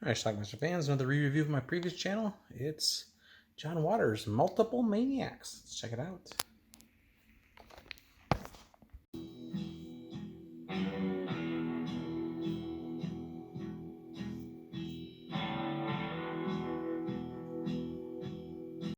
Alright, Schlockmeister fans, another re-review of my previous channel. It's John Waters' Multiple Maniacs. Let's check it out.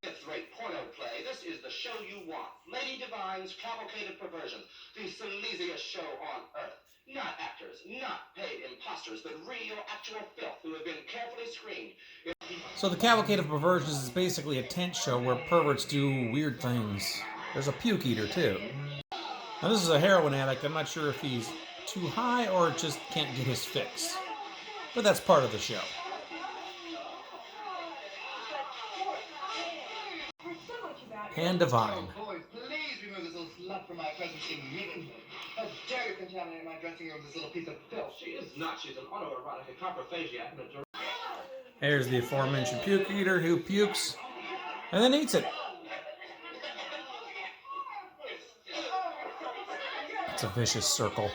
Fifth-rate porno play. This is the show you want. Lady Divine's Cavalcade of Perversions, the sleaziest show on earth. Not actors, not paid imposters, but real, actual filth who have been carefully screened. So the Cavalcade of Perversions is basically a tent show where perverts do weird things. There's a puke eater too. Now this is a heroin addict. I'm not sure if he's too high or just can't get his fix. But that's part of the show. And Divine. Oh, boys, please remove this little slut from my presence immediately. How dare you contaminate my dressing room with this little piece of filth? She is not. She's an autoerotic coprophasiac and a direct... There's the aforementioned puke eater who pukes and then eats it. It's a vicious circle.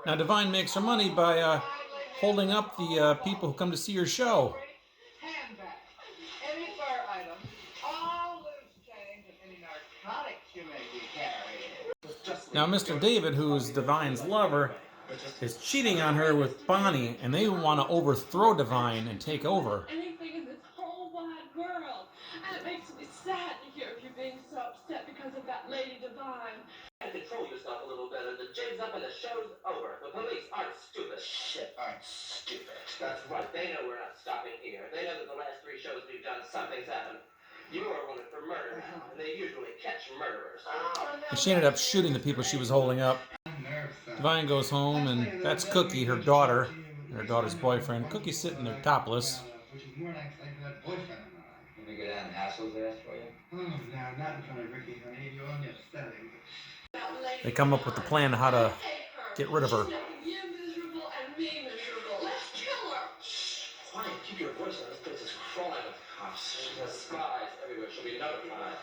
Now Divine makes her money by holding up the people who come to see her show. Any fur items, all loose change, and any narcotics you may be carrying. Now Mr. David, who is Divine's lover, is cheating on her with Bonnie, and they want to overthrow Divine and take over. Anything in this whole wide world, and it makes me sad to hear of you being so upset because of that Lady Divine. Control yourself a little better. The jig's up and the show's over. The police aren't stupid. Shit, aren't stupid. That's right. They know we're not stopping here. They know that the last 3 shows we've done, something's happened. You are wanted for murder, and they usually catch murderers. And she ended up shooting the people she was holding up. Divine goes home, and that's Cookie, her daughter, and her daughter's boyfriend. Cookie's sitting there topless. Which is more like that boyfriend of mine. Let me go down and hassles ass for you. Oh, no, not in front of Ricky, honey. You're only upsetting. They come up with a plan on how to get rid of her. You miserable and me miserable. Let's kill her. Quiet, keep your voice on. This place is crawling with cops. She has spies everywhere. She'll be notified.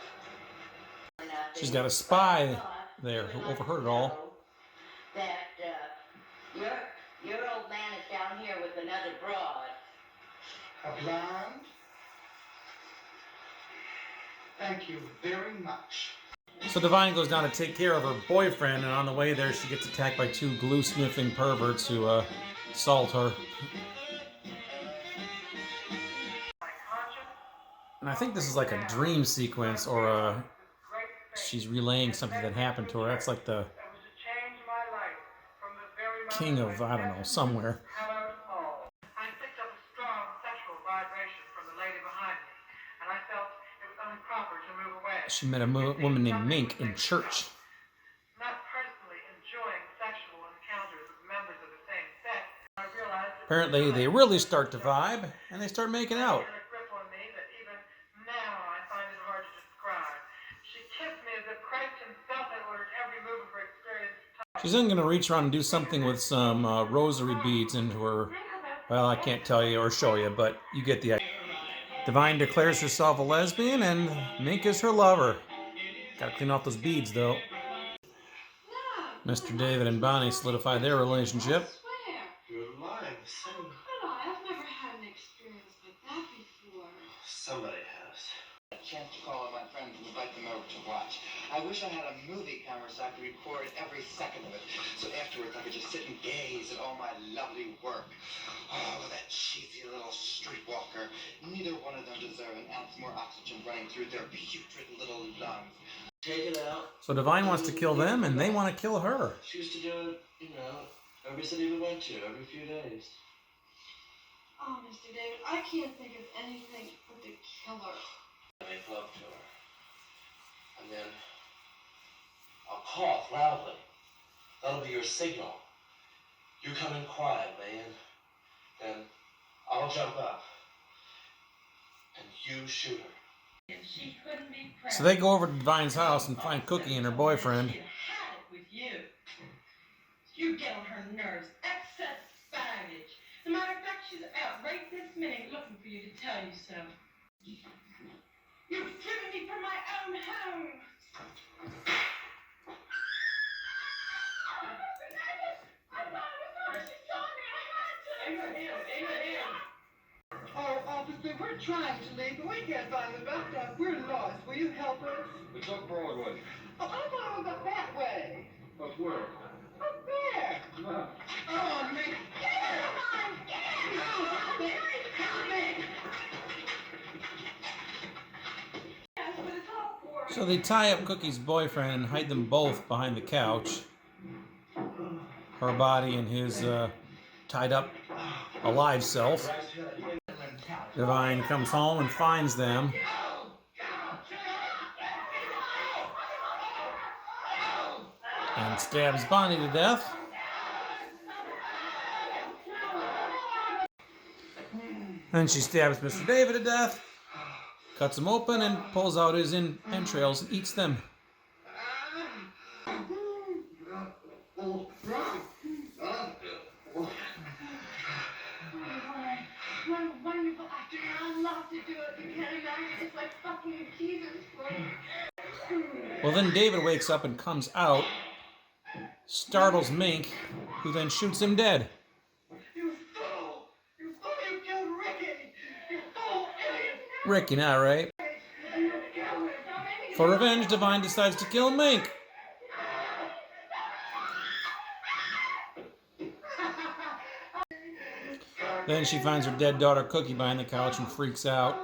She's got a spy there who overheard it all. That your old man is down here with another broad. A blonde? Thank you very much. So Divine goes down to take care of her boyfriend, and on the way there she gets attacked by 2 glue-sniffing perverts who assault her. And I think this is like a dream sequence, or she's relaying something that happened to her. That's like the king of, I don't know, somewhere. I picked up a strong sexual vibration from the lady behind me, and I felt it was only proper to move away. She met a woman named Mink in church. Not personally enjoying sexual encounters with members of the same sex, I realized Apparently they really start to vibe, and they start making out. a grip on me that even now I find it hard to describe. She kissed me as if Christ himself had ordered every move of her experience. She's then going to reach around and do something with some rosary beads into her. Well, I can't tell you or show you, but you get the idea. Divine declares herself a lesbian, and Mink is her lover. Gotta clean off those beads, though. Mr. David and Bonnie solidify their relationship. You're lying. I've never had an experience like that before. Somebody has. A chance to call on my friends and invite them over to watch. I wish I had a movie camera so I could record every second of it. So afterwards I could just sit and gaze at all my lovely work. Oh, that cheesy little streetwalker. Neither one of them deserve an ounce more oxygen running through their putrid little lungs. Take it out. So Divine wants to kill them, and they want to kill her. She used to do it, you know, every city we went to, every few days. Oh, Mr. David, I can't think of anything but to kill her. Make love to her. And then I'll cough loudly. That'll be your signal. You come in quietly, and then I'll jump up. And you shoot her. She couldn't be proud. So they go over to Divine's house and find Cookie and her boyfriend. She had it with you. You get on her nerves. Excess baggage. As a matter of fact, she's out right this minute looking for you to tell you so. You've driven me from my own home. I thought it was her. She saw me. I had We're trying to leave, but we can't find the bus stop. We're lost. Will you help us? It's up Broadway. Oh, I thought it was up that way. Up where? Up there. No. Oh, man. Come on, get it. No, help me. Help me. Yes, but it's all for So they tie up Cookie's boyfriend and hide them both behind the couch. Her body and his tied up alive self. Divine comes home and finds them. And stabs Bonnie to death. Then she stabs Mr. David to death, cuts him open, and pulls out his entrails and eats them. What a wonderful afternoon. I love to do it. You can't imagine. It's like fucking Jesus Christ. Well, then David wakes up and comes out, startles Mink, who then shoots him dead. You fool. You fool. You killed Ricky. You fool. Idiot. Ricky, not right. For revenge, Divine decides to kill Mink. Then she finds her dead daughter Cookie behind the couch and freaks out.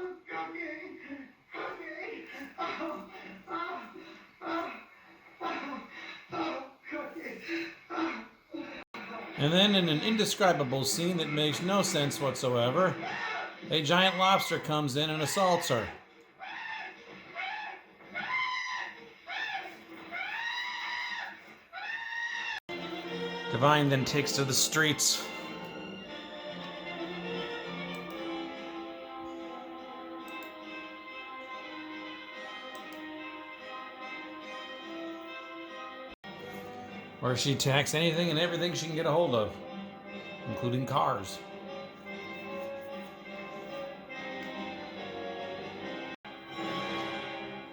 And then in an indescribable scene that makes no sense whatsoever, a giant lobster comes in and assaults her. Divine then takes to the streets. Where she attacks anything and everything she can get a hold of, including cars.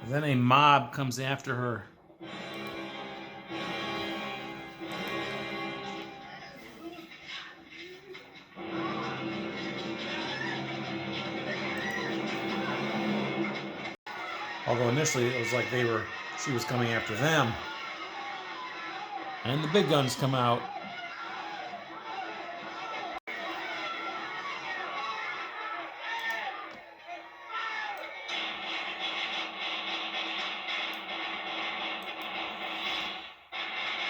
Then a mob comes after her. Although initially it was like she was coming after them. And the big guns come out.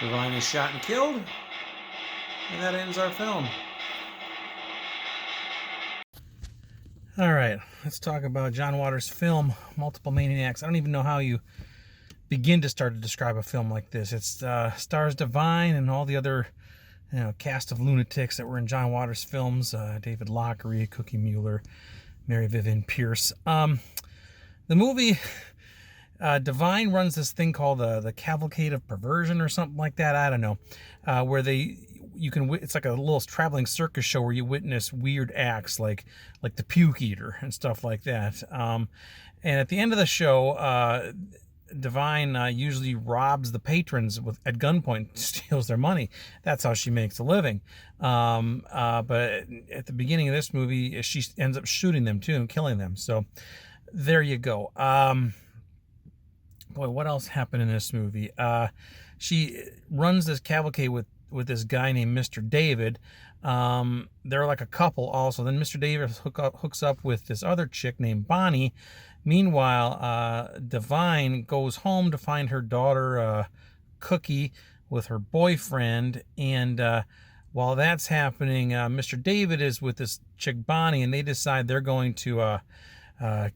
Divine is shot and killed. And that ends our film. All right, let's talk about John Waters' film, Multiple Maniacs. I don't even know how you begin to start to describe a film like this. It stars Divine and all the other cast of lunatics that were in John Waters' films. David Lochary, Cookie Mueller, Mary Vivian Pierce. The movie, Divine runs this thing called the Cavalcade of Perversion or something like that. I don't know. Where it's like a little traveling circus show where you witness weird acts like the puke eater and stuff like that. And at the end of the show, Divine usually robs the patrons at gunpoint, steals their money. That's how she makes a living. But at the beginning of this movie, she ends up shooting them too and killing them. So there you go. Boy, what else happened in this movie? She runs this cavalcade with this guy named Mr. David. They're like a couple also. Then Mr. David hooks up with this other chick named Bonnie. Meanwhile, Divine goes home to find her daughter Cookie with her boyfriend, and while that's happening, Mr. David is with this chick Bonnie, and they decide they're going to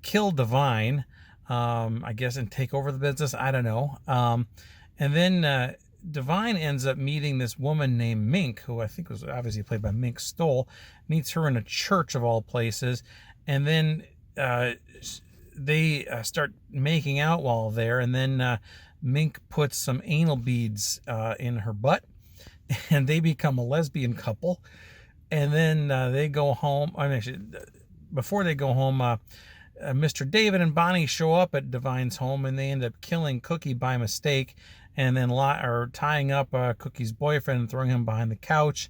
kill Divine, I guess, and take over the business. I don't know. And then Divine ends up meeting this woman named Mink, who I think was obviously played by Mink Stoll, meets her in a church of all places, and then they start making out while there, and then Mink puts some anal beads in her butt, and they become a lesbian couple. And then they go home. Before they go home, Mr. David and Bonnie show up at Divine's home, and they end up killing Cookie by mistake, and then tying up Cookie's boyfriend and throwing him behind the couch.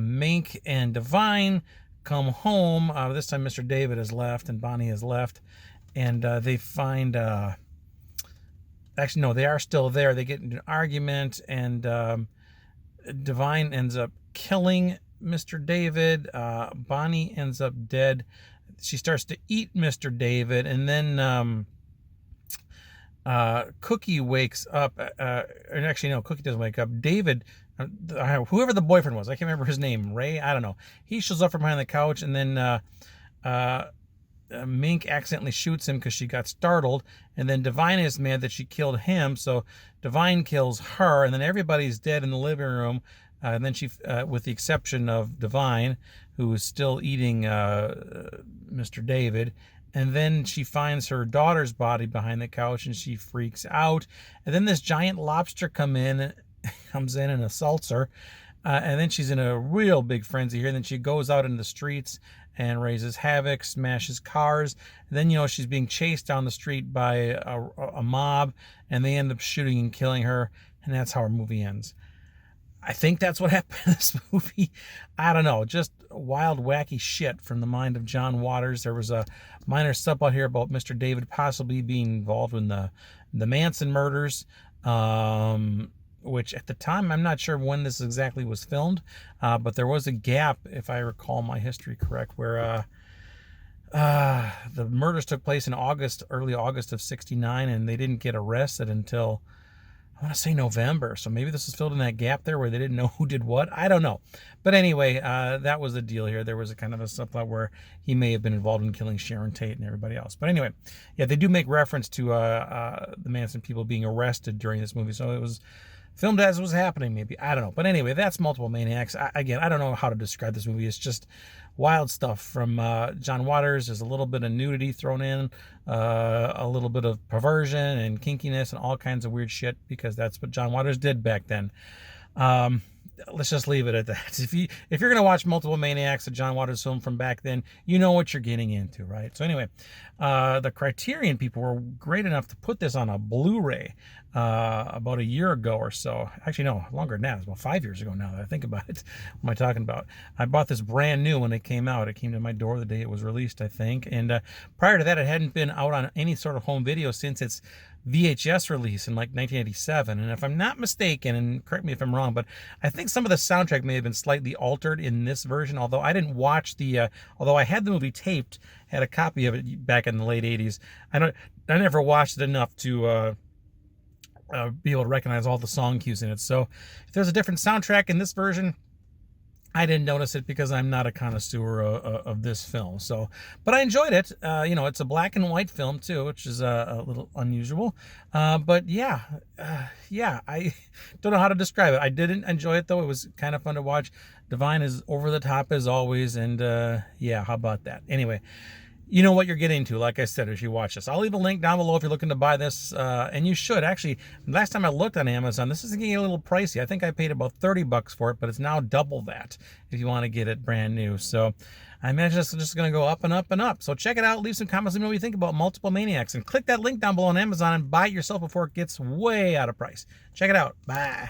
Mink and Divine come home. This time Mr. David has left and Bonnie has left. And they find... actually, no, they are still there. They get into an argument, and Divine ends up killing Mr. David. Bonnie ends up dead. She starts to eat Mr. David, and then Cookie wakes up. And actually, no, Cookie doesn't wake up. David, whoever the boyfriend was, I can't remember his name, Ray, I don't know. He shows up from behind the couch, and then Mink accidentally shoots him because she got startled, and then Divine is mad that she killed him, so Divine kills her, and then everybody's dead in the living room, and then she, with the exception of Divine, who is still eating Mr. David, and then she finds her daughter's body behind the couch, and she freaks out, and then this giant lobster comes in and assaults her, and then she's in a real big frenzy here, and then she goes out in the streets and raises havoc, smashes cars. And then, you know, she's being chased down the street by a mob, and they end up shooting and killing her, and that's how our movie ends. I think that's what happened in this movie. I don't know, just wild, wacky shit from the mind of John Waters. There was a minor subplot here about Mr. David possibly being involved in the Manson murders, which at the time, I'm not sure when this exactly was filmed, but there was a gap, if I recall my history correct, where the murders took place in early August of '69, and they didn't get arrested until, I want to say November. So maybe this was filled in that gap there where they didn't know who did what. I don't know. But anyway, that was the deal here. There was a kind of a subplot where he may have been involved in killing Sharon Tate and everybody else. But anyway, yeah, they do make reference to the Manson people being arrested during this movie. So it was filmed as it was happening, maybe. I don't know. But anyway, that's Multiple Maniacs. Again, I don't know how to describe this movie. It's just wild stuff from John Waters. There's a little bit of nudity thrown in, a little bit of perversion and kinkiness and all kinds of weird shit, because that's what John Waters did back then. Let's just leave it at that. If you're going to watch Multiple Maniacs, a John Waters film from back then, you know what you're getting into, right? So anyway, the Criterion people were great enough to put this on a Blu-ray about a year ago or so. Actually, no, longer than that. It's about 5 years ago now that I think about it. What am I talking about? I bought this brand new when it came out. It came to my door the day it was released, I think. And prior to that, it hadn't been out on any sort of home video since its VHS release in like 1987. And if I'm not mistaken, and correct me if I'm wrong, but I think some of the soundtrack may have been slightly altered in this version, although I didn't watch although I had the movie taped, had a copy of it back in the late 80s. I never watched it enough to be able to recognize all the song cues in it. So if there's a different soundtrack in this version, I didn't notice it because I'm not a connoisseur of this film. So, but I enjoyed it. It's a black and white film too, which is a little unusual. But yeah, I don't know how to describe it. I didn't enjoy it though. It was kind of fun to watch. Divine is over the top as always, and yeah, how about that? Anyway, you know what you're getting into, like I said, if you watch this. I'll leave a link down below if you're looking to buy this, and you should. Actually, last time I looked on Amazon, this is getting a little pricey. I think I paid about $30 for it, but it's now double that if you want to get it brand new. So I imagine it's just going to go up and up and up. So check it out. Leave some comments. Let me know what you think about Multiple Maniacs, and click that link down below on Amazon and buy it yourself before it gets way out of price. Check it out. Bye.